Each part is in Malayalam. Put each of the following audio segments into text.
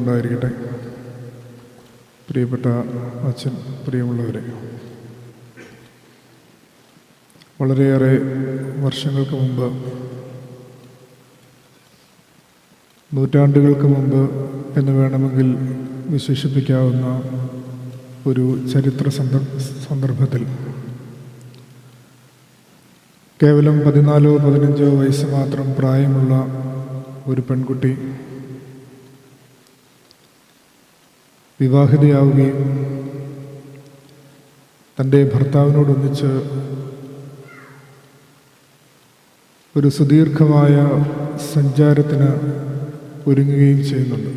ഉണ്ടായിരിക്കട്ടെ. പ്രിയപ്പെട്ട അച്ഛൻ, പ്രിയമുള്ളവരെ, വളരെയേറെ വർഷങ്ങൾക്ക് മുമ്പ്, നൂറ്റാണ്ടുകൾക്ക് മുമ്പ് എന്ന് വേണമെങ്കിൽ വിശേഷിപ്പിക്കാവുന്ന ഒരു ചരിത്ര സന്ദർഭത്തിൽ കേവലം 14-15 വയസ്സ് മാത്രം പ്രായമുള്ള ഒരു പെൺകുട്ടി വിവാഹിതയാവുകയും തൻ്റെ ഭർത്താവിനോടൊന്നിച്ച് ഒരു സുദീർഘമായ സഞ്ചാരത്തിന് ഒരുങ്ങുകയും ചെയ്യുന്നുണ്ട്.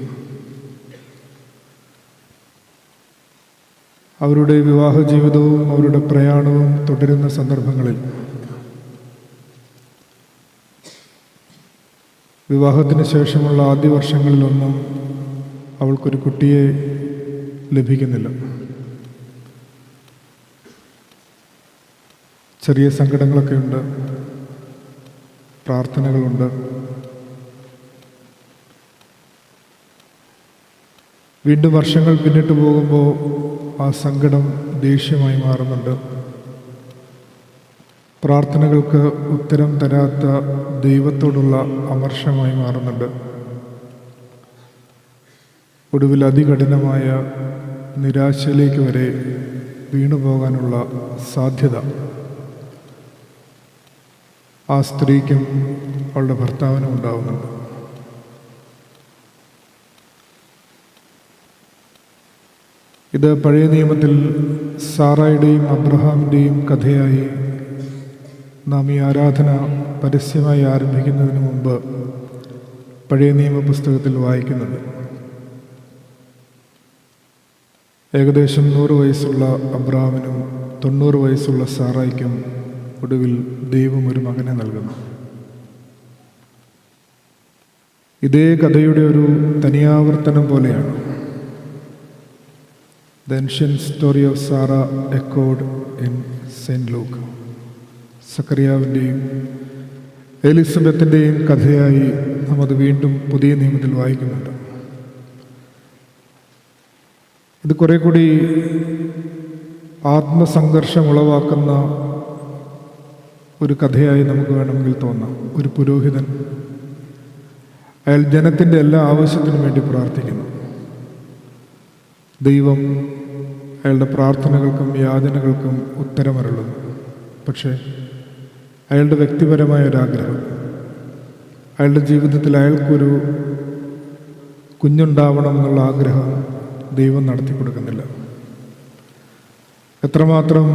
അവരുടെ വിവാഹ ജീവിതവും അവരുടെ പ്രയാണവും തുടരുന്ന സന്ദർഭങ്ങളിൽ വിവാഹത്തിന് ശേഷമുള്ള ആദ്യ വർഷങ്ങളിലൊന്നും അവൾക്കൊരു കുട്ടിയെ ലഭിക്കുന്നില്ല. ചെറിയ സങ്കടങ്ങളൊക്കെ ഉണ്ട്, പ്രാർത്ഥനകളുണ്ട്. വീണ്ടും വർഷങ്ങൾ പിന്നിട്ട് പോകുമ്പോൾ ആ സങ്കടം ദേഷ്യമായി മാറുന്നുണ്ട്. പ്രാർത്ഥനകൾക്ക് ഉത്തരം തരാത്ത ദൈവത്തോടുള്ള അമർഷമായി മാറുന്നുണ്ട്. ഒടുവിൽ അതികഠിനമായ നിരാശയിലേക്ക് വരെ വീണുപോകാനുള്ള സാധ്യത ആ സ്ത്രീക്കും അവളുടെ ഭർത്താവിനും ഉണ്ടാവുന്നുണ്ട്. ഇത് പഴയ നിയമത്തിൽ സാറായുടെയും അബ്രഹാമിൻ്റെയും കഥയായി നാം ഈ ആരാധന പരസ്യമായി ആരംഭിക്കുന്നതിന് മുമ്പ് പഴയ നിയമ പുസ്തകത്തിൽ വായിക്കുന്നുണ്ട്. ഏകദേശം 100 വയസ്സുള്ള അബ്രഹാമിനും 90 വയസ്സുള്ള സാറായ്ക്കും ഒടുവിൽ ദൈവം ഒരു മകനെ നൽകുന്നു. ഇതേ കഥയുടെ ഒരു തനിയാവർത്തനം പോലെയാണ് The ancient story of Sarah echoed in St. Luke. സക്കറിയാവിൻ്റെയും എലിസബത്തിൻ്റെയും കഥയായി നാം അത് വീണ്ടും പുതിയ നിയമത്തിൽ വായിക്കുന്നുണ്ട്. ഇത് കുറെ കൂടി ആത്മസംഘർഷം ഉളവാക്കുന്ന ഒരു കഥയായി നമുക്ക് വേണമെങ്കിൽ തോന്നാം. ഒരു പുരോഹിതൻ അയാൾ ജനത്തിൻ്റെ എല്ലാ ആവശ്യത്തിനും വേണ്ടി പ്രാർത്ഥിക്കുന്നു. ദൈവം അയാളുടെ പ്രാർത്ഥനകൾക്കും യാചനകൾക്കും ഉത്തരമരുളുന്നു. പക്ഷേ അയാളുടെ വ്യക്തിപരമായ ഒരാഗ്രഹം, അയാളുടെ ജീവിതത്തിൽ അയാൾക്കൊരു കുഞ്ഞുണ്ടാവണം എന്നുള്ള ആഗ്രഹം ദൈവം നടത്തി കൊടുക്കുന്നില്ല. എത്രമാത്രം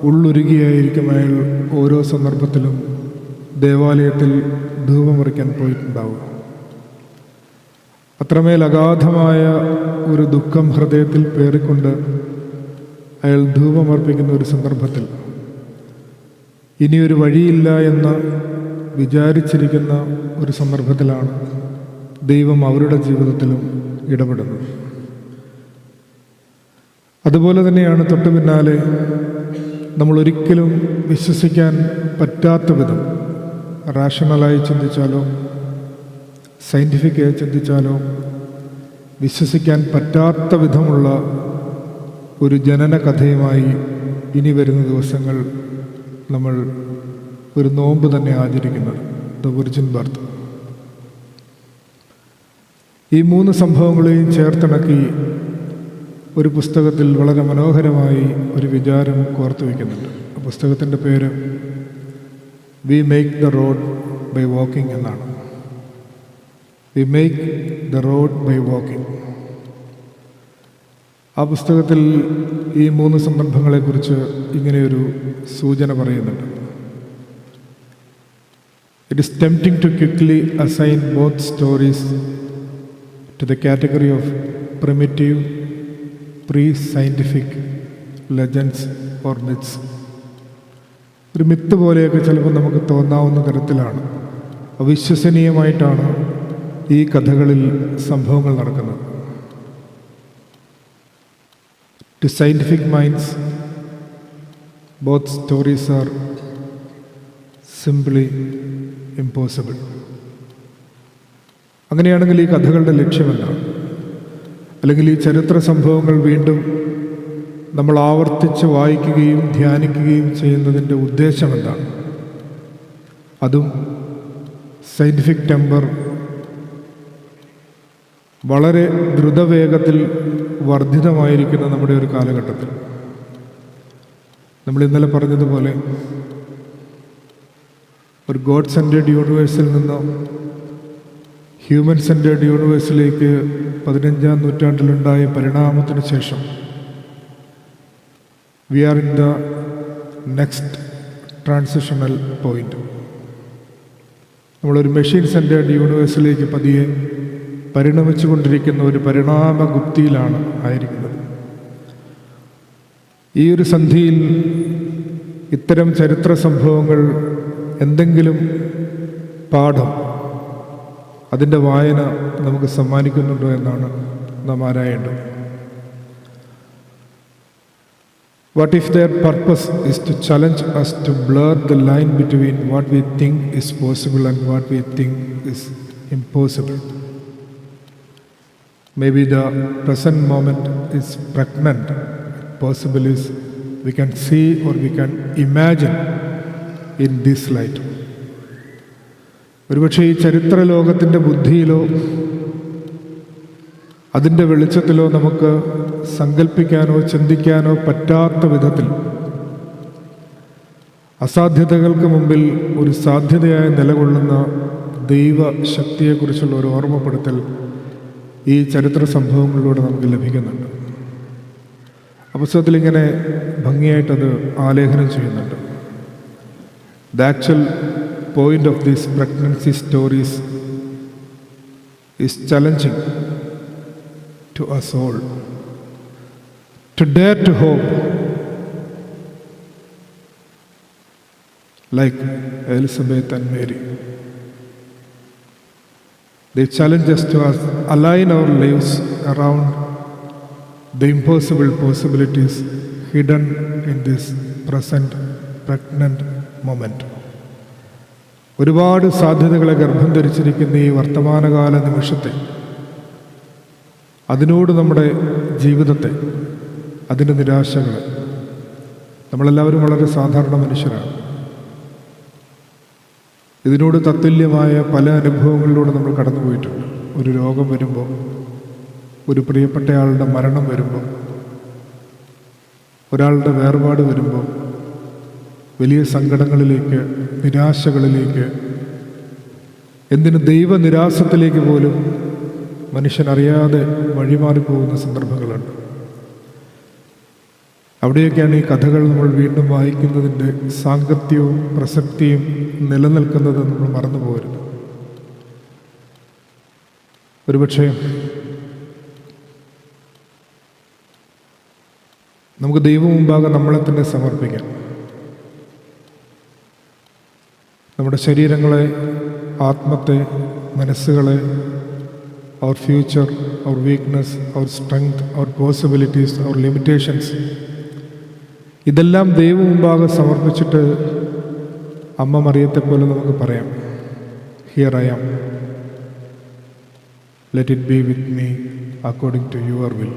ഉള്ളുരുകിയായിരിക്കും അയാൾ ഓരോ സന്ദർഭത്തിലും ദേവാലയത്തിൽ ധൂപമറിക്കാൻ പോയിട്ടുണ്ടാവുക. അത്രമേൽ അഗാധമായ ഒരു ദുഃഖം ഹൃദയത്തിൽ പേറിക്കൊണ്ട് അയാൾ ധൂപമർപ്പിക്കുന്ന ഒരു സന്ദർഭത്തിൽ ഇനിയൊരു വഴിയില്ല എന്ന് വിചാരിച്ചിരിക്കുന്ന ഒരു സന്ദർഭത്തിലാണ് ദൈവം അവരുടെ ജീവിതത്തിലും ഇടപെടുന്നത്. അതുപോലെ തന്നെയാണ് തൊട്ടു പിന്നാലെ നമ്മൾ ഒരിക്കലും വിശ്വസിക്കാൻ പറ്റാത്ത വിധം, റാഷണലായി ചിന്തിച്ചാലോ സയൻറ്റിഫിക്കായി ചിന്തിച്ചാലോ വിശ്വസിക്കാൻ പറ്റാത്ത വിധമുള്ള ഒരു ജനന കഥയുമായി ഇനി വരുന്ന ദിവസങ്ങൾ നമ്മൾ ഒരു നോമ്പ് തന്നെ ആചരിക്കുന്നത്, ദ വിർജിൻ ബർത്ത്. ഈ 3 സംഭവങ്ങളെയും ചേർത്തിണക്കി ഒരു പുസ്തകത്തിൽ വളരെ മനോഹരമായി ഒരു വിചാരം കോർത്തു വയ്ക്കുന്നുണ്ട്. ആ പുസ്തകത്തിൻ്റെ പേര് we make the road by walking എന്നാണ്. We make the road by walking. ആ പുസ്തകത്തിൽ ഈ 3 സന്ദർഭങ്ങളെക്കുറിച്ച് ഇങ്ങനെയൊരു സൂചന പറയുന്നുണ്ട്. It is tempting to quickly assign both stories to the category of primitive prescientific legends or myths. ഒരു മിത്ത് പോലെയൊക്കെ ചിലപ്പോൾ നമുക്ക് തോന്നാവുന്ന തരത്തിലാണ്, അവിശ്വസനീയമായിട്ടാണ് ഈ കഥകളിൽ സംഭവങ്ങൾ നടക്കുന്നത്. Two scientific minds both stories are simply impossible. അങ്ങനെയാണെങ്കിൽ ഈ കഥകളുടെ ലക്ഷ്യമെന്താണ്? അല്ലെങ്കിൽ ഈ ചരിത്ര സംഭവങ്ങൾ വീണ്ടും നമ്മൾ ആവർത്തിച്ച് വായിക്കുകയും ധ്യാനിക്കുകയും ചെയ്യുന്നതിൻ്റെ ഉദ്ദേശം എന്താണ്? അതും സയൻറ്റിഫിക് ടെമ്പർ വളരെ ദ്രുതവേഗത്തിൽ വർദ്ധിതമായിരിക്കുന്ന നമ്മുടെ ഒരു കാലഘട്ടത്തിൽ നമ്മൾ ഇന്നലെ പറഞ്ഞതുപോലെ ഒരു ഗോഡ് സെൻറ്റേർഡ് യൂണിവേഴ്സിൽ നിന്ന് ഹ്യൂമൻ സെൻറ്റേർഡ് യൂണിവേഴ്സിലേക്ക് 15-ാം നൂറ്റാണ്ടിലുണ്ടായ പരിണാമത്തിന് ശേഷം we are in the next transitional point. നമ്മളൊരു മെഷീൻ സെൻറ്റേർഡ് യൂണിവേഴ്സിലേക്ക് പതിയെ പരിണമിച്ചു കൊണ്ടിരിക്കുന്ന ഒരു പരിണാമഗുപ്തിയിലാണ് ആയിരിക്കുന്നത്. ഈ ഒരു സന്ധിയിൽ ഇത്തരം ചരിത്ര സംഭവങ്ങൾ എന്തെങ്കിലും പാഠം, അതിൻ്റെ വായന നമുക്ക് സമ്മാനിക്കുന്നുണ്ടോ എന്നാണ് നാം ആരായേണ്ടത്. What if their purpose is to challenge us to blur the line between what we think is possible and what we think is impossible? Maybe the present moment is pregnant. Possible is we can see or we can imagine in this light. ഒരുപക്ഷെ ഈ ചരിത്ര ലോകത്തിൻ്റെ ബുദ്ധിയിലോ അതിൻ്റെ വെളിച്ചത്തിലോ നമുക്ക് സങ്കല്പിക്കാനോ ചിന്തിക്കാനോ പറ്റാത്ത വിധത്തിൽ അസാധ്യതകൾക്ക് മുമ്പിൽ ഒരു സാധ്യതയായി നിലകൊള്ളുന്ന ദൈവശക്തിയെക്കുറിച്ചുള്ള ഒരു ഓർമ്മപ്പെടുത്തൽ ഈ ചരിത്ര സംഭവങ്ങളിലൂടെ നമുക്ക് ലഭിക്കുന്നുണ്ട്. പുസ്തകത്തിൽ ഇങ്ങനെ ഭംഗിയായിട്ടത് ആലേഖനം ചെയ്യുന്നുണ്ട്. The actual point of these pregnancy stories is challenging to us all to dare to hope like Elizabeth and Mary. They challenge us to align our lives around the impossible possibilities hidden in this present pregnant moment. ഒരുപാട് സാധ്യതകളെ ഗർഭം ധരിച്ചിരിക്കുന്ന ഈ വർത്തമാനകാല നിമിഷത്തെ, അതിനോട് നമ്മുടെ ജീവിതത്തെ, അതിൻ്റെ നിരാശകളെ, നമ്മളെല്ലാവരും വളരെ സാധാരണ മനുഷ്യരാണ്. ഇതിനോട് തത്തുല്യമായ പല അനുഭവങ്ങളിലൂടെ നമ്മൾ കടന്നുപോയിട്ടുണ്ട്. ഒരു രോഗം വരുമ്പോൾ, ഒരു പ്രിയപ്പെട്ടയാളുടെ മരണം വരുമ്പോൾ, ഒരാളുടെ വേർപാട് വരുമ്പോൾ, വലിയ സങ്കടങ്ങളിലേക്ക്, നിരാശകളിലേക്ക്, എന്തിന് ദൈവനിരാസത്തിലേക്ക് പോലും മനുഷ്യനറിയാതെ വഴിമാറിപ്പോകുന്ന സന്ദർഭങ്ങളുണ്ട്. അവിടെയൊക്കെയാണ് ഈ കഥകൾ നമ്മൾ വീണ്ടും വായിക്കുന്നതിൻ്റെ സാങ്കത്യവും പ്രസക്തിയും നിലനിൽക്കുന്നത് നമ്മൾ മറന്നു പോകരുത്. ഒരുപക്ഷെ നമുക്ക് ദൈവം മുമ്പാകെ നമ്മളെ തന്നെ സമർപ്പിക്കാം. നമ്മുടെ ശരീരങ്ങളെ, ആത്മത്തെ, മനസ്സുകളെ, our future, our weakness, our strength, our possibilities, our limitations, ഇതെല്ലാം ദൈവം മുമ്പാകെ സമർപ്പിച്ചിട്ട് അമ്മ മറിയത്തെ പോലെ നമുക്ക് പറയാം, here I am, let it be with me according to your will,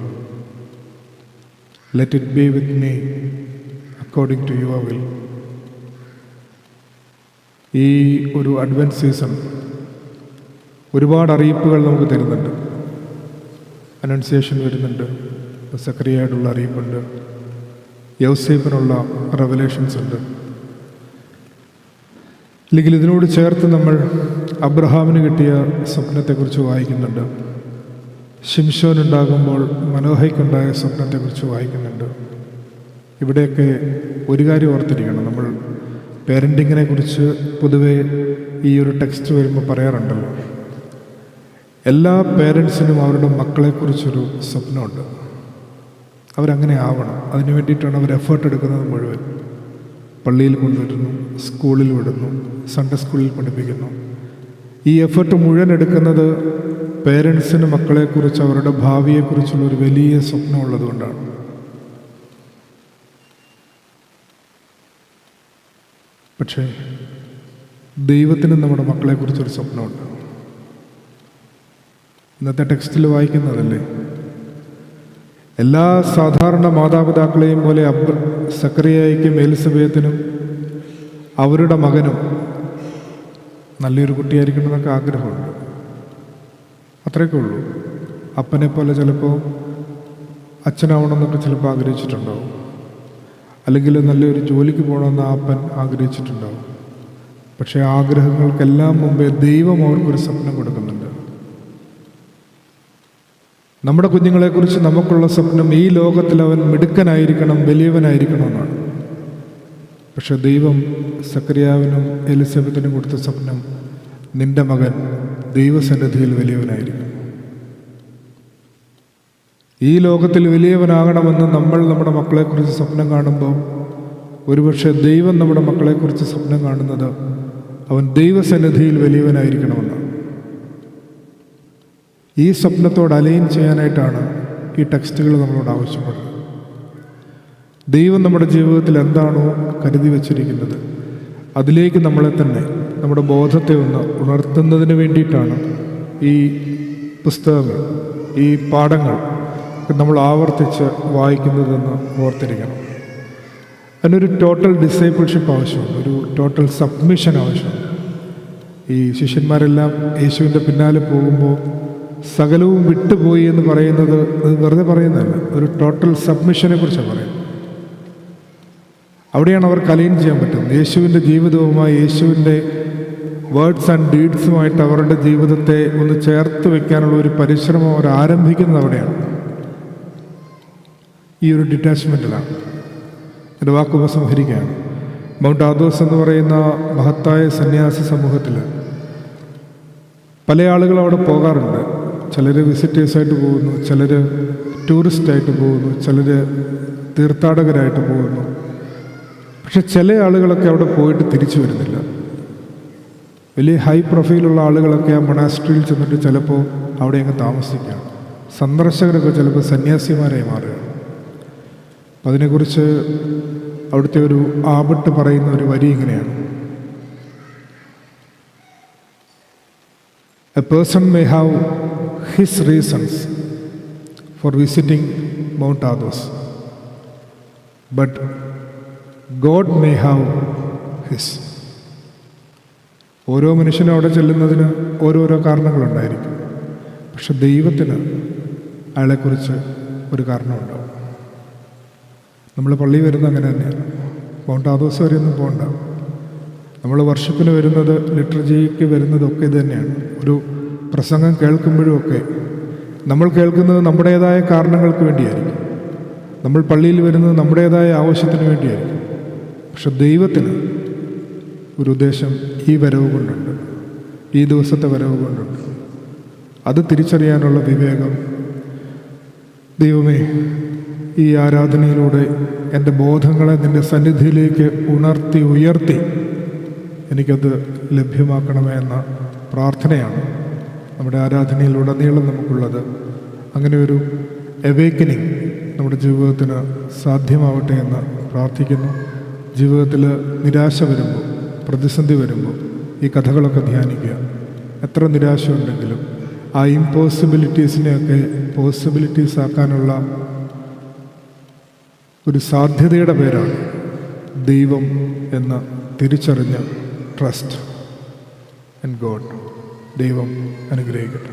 let it be with me according to your will. ഈ ഒരു അഡ്വെന്റ് സീസൺ ഒരുപാട് അറിയിപ്പുകൾ നമുക്ക് തരുന്നുണ്ട്. അനൗൺസിയേഷൻ വരുന്നുണ്ട്, സക്കറിയായിട്ടുള്ള അറിയിപ്പുണ്ട്, യൗസേപ്പിനുള്ള റെവലേഷൻസ് ഉണ്ട്. അല്ലെങ്കിൽ ഇതിനോട് ചേർത്ത് നമ്മൾ അബ്രഹാമിന് കിട്ടിയ സ്വപ്നത്തെക്കുറിച്ച് വായിക്കുന്നുണ്ട്. ശിംശോൻ ഉണ്ടാകുമ്പോൾ മനോഹയ്ക്കുണ്ടായ സ്വപ്നത്തെക്കുറിച്ച് വായിക്കുന്നുണ്ട്. ഇവിടെയൊക്കെ ഒരു കാര്യം ഓർത്തിരിക്കണം, നമ്മൾ പേരൻറ്റിങ്ങിനെ കുറിച്ച് പൊതുവെ ഈ ഒരു ടെക്സ്റ്റ് വരുമ്പോൾ പറയാറുണ്ടല്ലോ, എല്ലാ പേരൻസിനും അവരുടെ മക്കളെക്കുറിച്ചൊരു സ്വപ്നമുണ്ട്. അവരങ്ങനെ ആവണം. അതിന് വേണ്ടിയിട്ടാണ് അവർ എഫേർട്ട് എടുക്കുന്നത് മുഴുവൻ. പള്ളിയിൽ കൊണ്ടുവരുന്നു, സ്കൂളിൽ വിടുന്നു, സൺഡേ സ്കൂളിൽ പഠിപ്പിക്കുന്നു. ഈ എഫേർട്ട് മുഴുവൻ എടുക്കുന്നത് പേരൻസിന് മക്കളെക്കുറിച്ച്, അവരുടെ ഭാവിയെക്കുറിച്ചുള്ള ഒരു വലിയ സ്വപ്നമുള്ളത് കൊണ്ടാണ്. പക്ഷേ ദൈവത്തിന് നമ്മുടെ മക്കളെക്കുറിച്ചൊരു സ്വപ്നമുണ്ട്. ഇന്നത്തെ ടെക്സ്റ്റിൽ വായിക്കുന്നതല്ലേ, എല്ലാ സാധാരണ മാതാപിതാക്കളെയും പോലെ സക്കറിയായ്ക്കും എലിസബത്തിനും അവരുടെ മകനും നല്ലൊരു കുട്ടിയായിരിക്കണമെന്നൊക്കെ ആഗ്രഹമുണ്ട്. അത്രയൊക്കെ ഉള്ളൂ. അപ്പനെ പോലെ ചിലപ്പോൾ അച്ഛനാവണമെന്നൊക്കെ ചിലപ്പോൾ ആഗ്രഹിച്ചിട്ടുണ്ടാവും, അല്ലെങ്കിൽ നല്ലൊരു ജോലിക്ക് പോകണമെന്ന് ആ അപ്പൻ ആഗ്രഹിച്ചിട്ടുണ്ടാവും. പക്ഷേ ആഗ്രഹങ്ങൾക്കെല്ലാം മുമ്പേ ദൈവം അവർക്കൊരു സ്വപ്നം കൊടുക്കുന്നുണ്ട്. നമ്മുടെ കുഞ്ഞുങ്ങളെക്കുറിച്ച് നമുക്കുള്ള സ്വപ്നം ഈ ലോകത്തിൽ അവൻ മിടുക്കനായിരിക്കണം, വലിയവനായിരിക്കണം എന്നാണ്. പക്ഷെ ദൈവം സക്കറിയാവിനും എലിസബത്തിനും കൊടുത്ത സ്വപ്നം, നിന്റെ മകൻ ദൈവസന്നിധിയിൽ വലിയവനായിരിക്കും. ഈ ലോകത്തിൽ വലിയവനാകണമെന്ന് നമ്മൾ നമ്മുടെ മക്കളെക്കുറിച്ച് സ്വപ്നം കാണുമ്പോൾ ഒരുപക്ഷെ ദൈവം നമ്മുടെ മക്കളെക്കുറിച്ച് സ്വപ്നം കാണുന്നത് അവൻ ദൈവസന്നിധിയിൽ വലിയവനായിരിക്കണമെന്നാണ്. ഈ സ്വപ്നത്തോട് അലൈൻ ചെയ്യാനായിട്ടാണ് ഈ ടെക്സ്റ്റുകൾ നമ്മളോട് ആവശ്യപ്പെടുന്നത്. ദൈവം നമ്മുടെ ജീവിതത്തിൽ എന്താണോ കരുതി വച്ചിരിക്കുന്നത് അതിലേക്ക് നമ്മളെ തന്നെ, നമ്മുടെ ബോധത്തെ ഒന്ന് ഉണർത്തുന്നതിന് വേണ്ടിയിട്ടാണ് ഈ പുസ്തകങ്ങൾ, ഈ പാഠങ്ങൾ നമ്മൾ ആവർത്തിച്ച് വായിക്കുന്നതെന്ന് ഓർത്തിരിക്കണം. അതിനൊരു ടോട്ടൽ ഡിസൈപ്പിൾഷിപ്പ് ആവശ്യമുണ്ട്, ഒരു ടോട്ടൽ സബ്മിഷൻ ആവശ്യമുണ്ട്. ഈ ശിഷ്യന്മാരെല്ലാം യേശുവിൻ്റെ പിന്നാലെ പോകുമ്പോൾ സകലവും വിട്ടുപോയി എന്ന് പറയുന്നത് അത് വെറുതെ പറയുന്നതല്ല, ഒരു ടോട്ടൽ സബ്മിഷനെ കുറിച്ചാണ് പറയുന്നത്. അവിടെയാണ് അവർക്ക് അലൈൻ ചെയ്യാൻ പറ്റുന്നത്. യേശുവിൻ്റെ ജീവിതവുമായി, യേശുവിൻ്റെ വേർഡ്സ് ആൻഡ് ഡീഡ്സുമായിട്ട് അവരുടെ ജീവിതത്തെ ഒന്ന് ചേർത്ത് വയ്ക്കാനുള്ള ഒരു പരിശ്രമം അവർ ആരംഭിക്കുന്നത് അവിടെയാണ്, ഈ ഒരു ഡിറ്റാച്ച്മെൻറ്റിലാണ്. എൻ്റെ വാക്ക് ഉപസംഹരിക്കുകയാണ്. മൗണ്ട് ആഥോസ് എന്ന് പറയുന്ന മഹത്തായ സന്യാസി സമൂഹത്തിൽ പല ആളുകൾ അവിടെ പോകാറുണ്ട്. ചിലർ വിസിറ്റേഴ്സായിട്ട് പോകുന്നു, ചിലർ ടൂറിസ്റ്റായിട്ട് പോകുന്നു, ചിലർ തീർത്ഥാടകരായിട്ട് പോകുന്നു. പക്ഷെ ചില ആളുകളൊക്കെ അവിടെ പോയിട്ട് തിരിച്ചു വരുന്നില്ല. വലിയ ഹൈ പ്രൊഫൈലുള്ള ആളുകളൊക്കെ ആ മൊണാസ്ട്രിയിൽ ചെന്നിട്ട് ചിലപ്പോൾ അവിടെ അങ്ങ് താമസിക്കുകയാണ്. സന്ദർശകരൊക്കെ ചിലപ്പോൾ സന്യാസിമാരായി മാറുകയാണ്. അപ്പം അതിനെക്കുറിച്ച് അവിടുത്തെ ഒരു ആബട്ട് പറയുന്ന ഒരു വരി ഇങ്ങനെയാണ്: A person may have his reasons for visiting mount Athos, but God may have his. ഓരോ മനുഷ്യനും അവിടെ ചെല്ലുന്നതിന് ഓരോരോ കാരണങ്ങളുണ്ടായിരിക്കും. പക്ഷെ ദൈവത്തിന് അയാളെക്കുറിച്ച് ഒരു കാരണമുണ്ടാവും. നമ്മൾ പള്ളി വരുന്നത് അങ്ങനെ തന്നെയാണ്. മൗണ്ട് ആഥോസ് വരെ ഒന്നും പോകണ്ട. നമ്മൾ വർഷിപ്പിന് വരുന്നത്, ലിറ്റർജിക്ക് വരുന്നതൊക്കെ ഇത് തന്നെയാണ്. ഒരു പ്രസംഗം കേൾക്കുമ്പോഴുമൊക്കെ നമ്മൾ കേൾക്കുന്നത് നമ്മുടേതായ കാരണങ്ങൾക്ക് വേണ്ടിയായിരിക്കും. നമ്മൾ പള്ളിയിൽ വരുന്നത് നമ്മുടേതായ ആവശ്യത്തിന് വേണ്ടിയായിരിക്കും. പക്ഷെ ദൈവത്തിന് ഒരു ഉദ്ദേശം ഈ വരവ് കൊണ്ടുണ്ട്, ഈ ദിവസത്തെ വരവ് കൊണ്ടുണ്ട്. അത് തിരിച്ചറിയാനുള്ള വിവേകം ദൈവമേ ഈ ആരാധനയിലൂടെ എൻ്റെ ബോധങ്ങളെ നിൻ്റെ സന്നിധിയിലേക്ക് ഉയർത്തി എനിക്കത് ലഭ്യമാക്കണമേ എന്ന പ്രാർത്ഥനയാണ് നമ്മുടെ ആരാധനയിലുടനീളം നമുക്കുള്ളത്. അങ്ങനെ ഒരു അവേക്കനിങ് നമ്മുടെ ജീവിതത്തിന് സാധ്യമാവട്ടെ എന്ന് പ്രാർത്ഥിക്കുന്നു. ജീവിതത്തിൽ നിരാശ വരുമ്പോൾ, പ്രതിസന്ധി വരുമ്പോൾ ഈ കഥകളൊക്കെ ധ്യാനിക്കുക. എത്ര നിരാശയുണ്ടെങ്കിലും ആ ഇമ്പോസിബിലിറ്റീസിനെയൊക്കെ പോസിബിലിറ്റീസ് ആക്കാനുള്ള ഒരു സാധ്യതയുടെ പേരാണ് ദൈവം എന്ന് തിരിച്ചറിഞ്ഞ് ട്രസ്റ്റ് ഇൻ ഗോഡ്. ദൈവം അനുഗ്രഹിക്കട്ടെ.